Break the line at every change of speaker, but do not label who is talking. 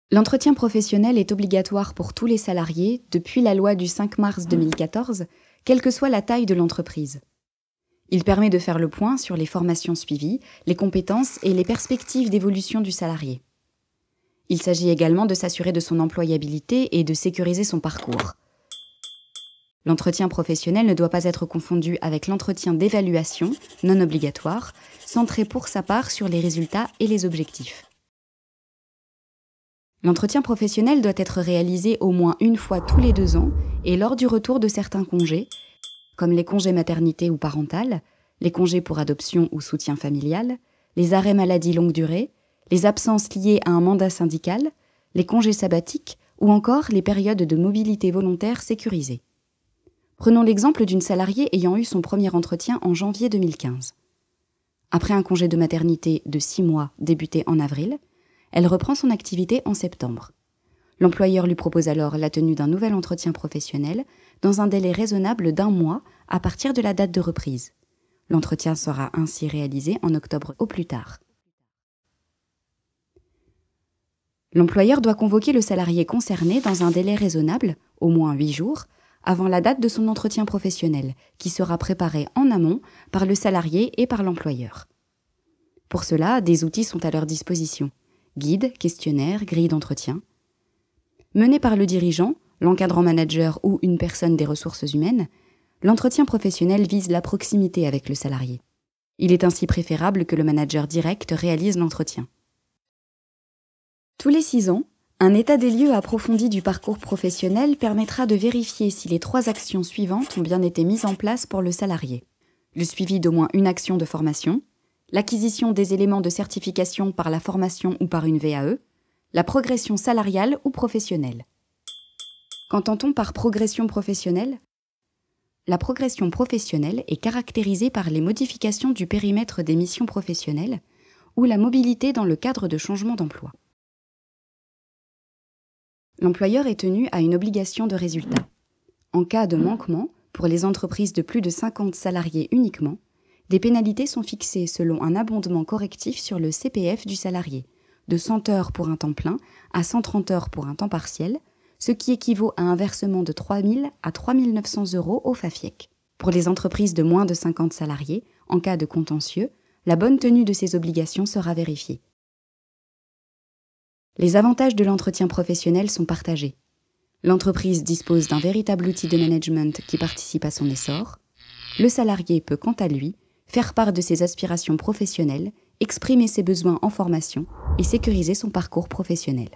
L'entretien professionnel est obligatoire pour tous les salariés depuis la loi du 5 mars 2014, quelle que soit la taille de l'entreprise. Il permet de faire le point sur les formations suivies, les compétences et les perspectives d'évolution du salarié. Il s'agit également de s'assurer de son employabilité et de sécuriser son parcours. L'entretien professionnel ne doit pas être confondu avec l'entretien d'évaluation, non obligatoire, centré pour sa part sur les résultats et les objectifs. L'entretien professionnel doit être réalisé au moins une fois tous les 2 ans et lors du retour de certains congés, comme les congés maternité ou parental, les congés pour adoption ou soutien familial, les arrêts maladie longue durée, les absences liées à un mandat syndical, les congés sabbatiques ou encore les périodes de mobilité volontaire sécurisées. Prenons l'exemple d'une salariée ayant eu son premier entretien en janvier 2015. Après un congé de maternité de 6 mois débuté en avril, elle reprend son activité en septembre. L'employeur lui propose alors la tenue d'un nouvel entretien professionnel dans un délai raisonnable d'1 mois à partir de la date de reprise. L'entretien sera ainsi réalisé en octobre au plus tard. L'employeur doit convoquer le salarié concerné dans un délai raisonnable, au moins 8 jours, avant la date de son entretien professionnel, qui sera préparé en amont par le salarié et par l'employeur. Pour cela, des outils sont à leur disposition. Guides, questionnaires, grilles d'entretien. Mené par le dirigeant, l'encadrant manager ou une personne des ressources humaines, l'entretien professionnel vise la proximité avec le salarié. Il est ainsi préférable que le manager direct réalise l'entretien. Tous les 6 ans, un état des lieux approfondi du parcours professionnel permettra de vérifier si les 3 actions suivantes ont bien été mises en place pour le salarié. Le suivi d'au moins une action de formation, l'acquisition des éléments de certification par la formation ou par une VAE, la progression salariale ou professionnelle. Qu'entend-on par progression professionnelle ? La progression professionnelle est caractérisée par les modifications du périmètre des missions professionnelles ou la mobilité dans le cadre de changements d'emploi. L'employeur est tenu à une obligation de résultat. En cas de manquement, pour les entreprises de plus de 50 salariés uniquement, des pénalités sont fixées selon un abondement correctif sur le CPF du salarié, de 100 heures pour un temps plein à 130 heures pour un temps partiel, ce qui équivaut à un versement de 3 000 à 3 900 € au FAFIEC. Pour les entreprises de moins de 50 salariés, en cas de contentieux, la bonne tenue de ces obligations sera vérifiée. Les avantages de l'entretien professionnel sont partagés. L'entreprise dispose d'un véritable outil de management qui participe à son essor. Le salarié peut, quant à lui, faire part de ses aspirations professionnelles, exprimer ses besoins en formation et sécuriser son parcours professionnel.